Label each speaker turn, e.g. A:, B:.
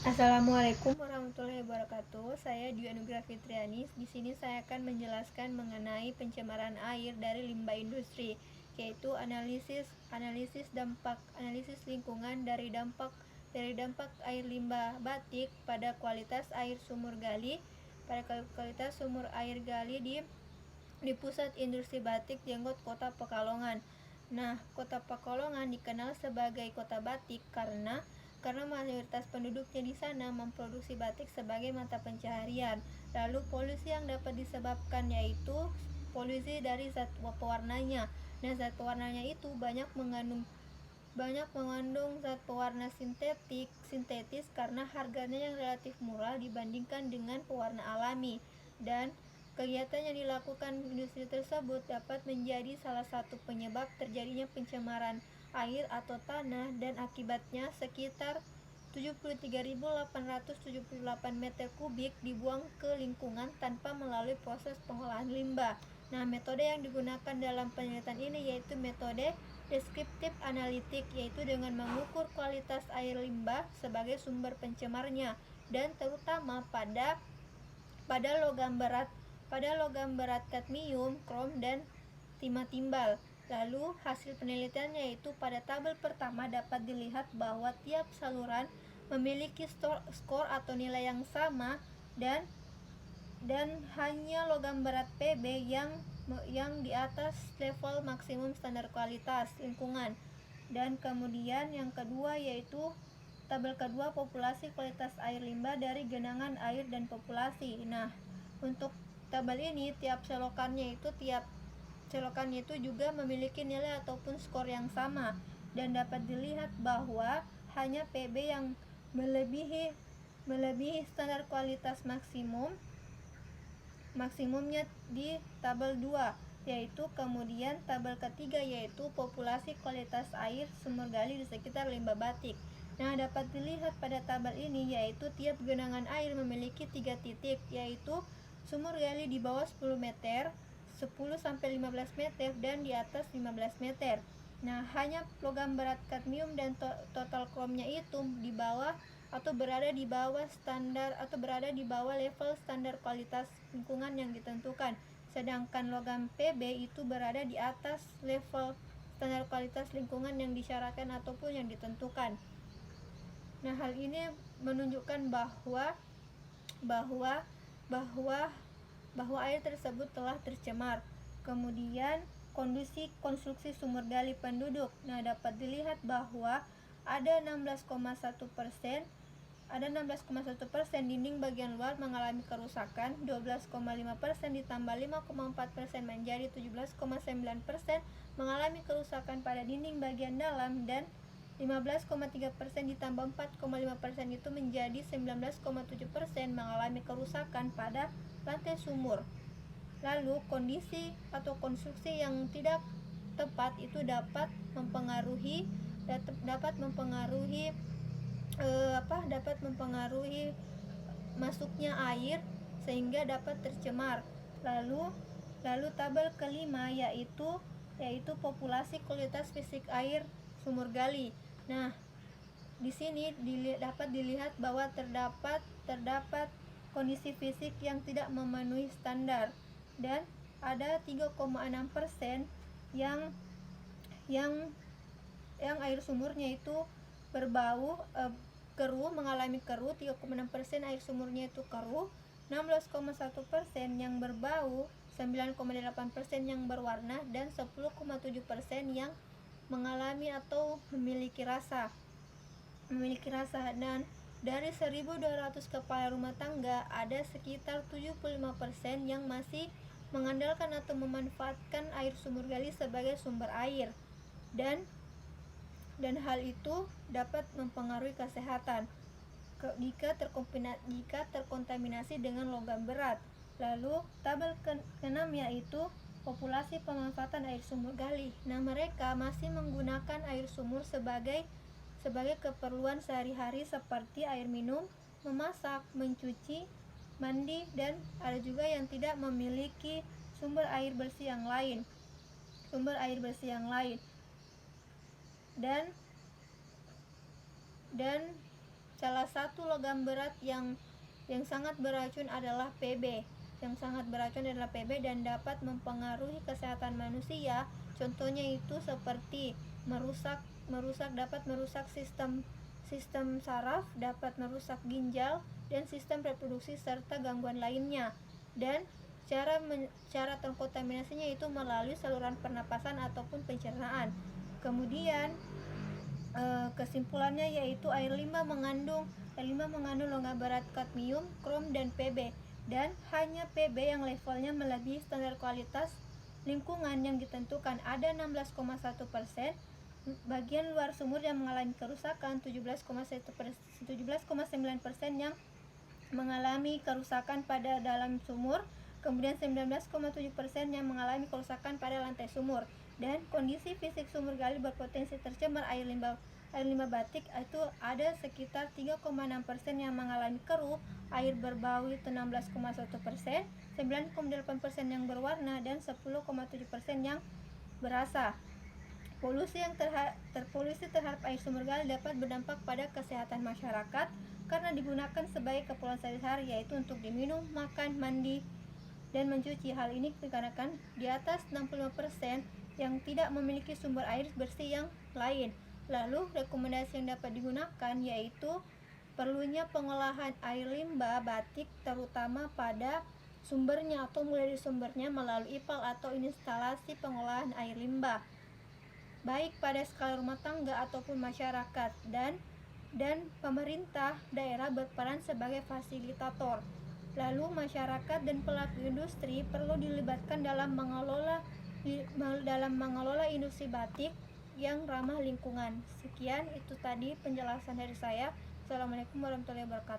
A: Assalamualaikum warahmatullahi wabarakatuh. Saya Dwi Anugrah Fitriani. Di sini saya akan menjelaskan mengenai pencemaran air dari limbah industri, yaitu analisis lingkungan dari dampak air limbah batik pada kualitas air sumur gali di pusat industri batik Jenggot, Kota Pekalongan. Nah, Kota Pekalongan dikenal sebagai kota batik karena mayoritas penduduknya di sana memproduksi batik sebagai mata pencaharian. Lalu polusi yang dapat disebabkan yaitu polusi dari zat pewarnanya. Nah, zat pewarnanya itu banyak mengandung zat pewarna sintetis karena harganya yang relatif murah dibandingkan dengan pewarna alami, dan kegiatan yang dilakukan industri tersebut dapat menjadi salah satu penyebab terjadinya pencemaran air atau tanah, dan akibatnya sekitar 73.878 meter kubik dibuang ke lingkungan tanpa melalui proses pengolahan limbah. Nah, metode yang digunakan dalam penelitian ini yaitu metode deskriptif analitik, yaitu dengan mengukur kualitas air limbah sebagai sumber pencemarnya, dan terutama pada logam berat kadmium, krom, dan timah timbal. Lalu hasil penelitiannya yaitu pada tabel pertama dapat dilihat bahwa tiap saluran memiliki skor atau nilai yang sama, dan hanya logam berat Pb yang di atas level maksimum standar kualitas lingkungan. Dan kemudian yang kedua yaitu tabel kedua, populasi kualitas air limbah dari genangan air dan populasi. Nah, untuk tabel ini tiap selokannya itu juga memiliki nilai ataupun skor yang sama, dan dapat dilihat bahwa hanya Pb yang melebihi standar kualitas maksimumnya di tabel 2, yaitu kemudian tabel ketiga yaitu populasi kualitas air sumur gali di sekitar limbah batik. Nah, dapat dilihat pada tabel ini yaitu tiap genangan air memiliki 3 titik, yaitu sumur gali di bawah 10 meter, 10-15 meter, dan di atas 15 meter. Nah, hanya logam berat kadmium dan total kromnya itu di bawah atau berada di bawah level standar kualitas lingkungan yang ditentukan. Sedangkan logam Pb itu berada di atas level standar kualitas lingkungan yang disyaratkan ataupun yang ditentukan. Nah, hal ini menunjukkan bahwa air tersebut telah tercemar. Kemudian konstruksi sumur gali penduduk. Nah, dapat dilihat bahwa ada 16,1% dinding bagian luar mengalami kerusakan, 12,5% ditambah 5,4% menjadi 17,9% mengalami kerusakan pada dinding bagian dalam, dan 15,3% ditambah 4,5% itu menjadi 19,7% mengalami kerusakan pada lantai sumur. Lalu kondisi atau konstruksi yang tidak tepat itu dapat mempengaruhi masuknya air sehingga dapat tercemar. Lalu tabel kelima yaitu populasi kualitas fisik air sumur gali. Nah, di sini dapat dilihat bahwa terdapat kondisi fisik yang tidak memenuhi standar, dan ada 3,6% yang air sumurnya itu berbau keruh, mengalami keruh. 3,6% air sumurnya itu keruh, 16,1% yang berbau, 9,8% yang berwarna, dan 10,7% yang mengalami atau memiliki rasa. Dan dari 1.200 kepala rumah tangga ada sekitar 75% yang masih mengandalkan atau memanfaatkan air sumur gali sebagai sumber air, dan hal itu dapat mempengaruhi kesehatan jika terkontaminasi dengan logam berat. Lalu tabel ke-6 yaitu populasi pemanfaatan air sumur gali. Nah, mereka masih menggunakan air sumur sebagai keperluan sehari-hari seperti air minum, memasak, mencuci, mandi, dan ada juga yang tidak memiliki sumber air bersih yang lain. Dan salah satu logam berat yang sangat beracun adalah Pb. Dan dapat mempengaruhi kesehatan manusia. Contohnya itu seperti dapat merusak sistem saraf, dapat merusak ginjal dan sistem reproduksi serta gangguan lainnya. Dan cara terkontaminasinya itu melalui saluran pernapasan ataupun pencernaan. Kemudian kesimpulannya yaitu air limbah mengandung logam berat kadmium, krom, dan Pb, dan hanya Pb yang levelnya melebihi standar kualitas lingkungan yang ditentukan. Ada 16,1%, bagian luar sumur yang mengalami kerusakan, 17,9% yang mengalami kerusakan pada dalam sumur, kemudian 19,7% yang mengalami kerusakan pada lantai sumur. Dan kondisi fisik sumur gali berpotensi tercemar air limbah batik itu ada sekitar 3,6% yang mengalami keruh, air berbau itu 16,1%, 9,8% yang berwarna, dan 10,7% yang berasa. Polusi terhadap air sumur gali dapat berdampak pada kesehatan masyarakat karena digunakan sebagai keperluan sehari-hari, yaitu untuk diminum, makan, mandi, dan mencuci. Hal ini dikarenakan di atas 65% yang tidak memiliki sumber air bersih yang lain. Lalu rekomendasi yang dapat digunakan yaitu perlunya pengolahan air limbah batik, terutama pada sumbernya atau mulai dari sumbernya melalui IPAL atau instalasi pengolahan air limbah, baik pada skala rumah tangga ataupun masyarakat, dan pemerintah daerah berperan sebagai fasilitator. Lalu masyarakat dan pelaku industri perlu dilibatkan dalam mengelola industri batik yang ramah lingkungan. Sekian itu tadi penjelasan dari saya. Assalamualaikum warahmatullahi wabarakatuh.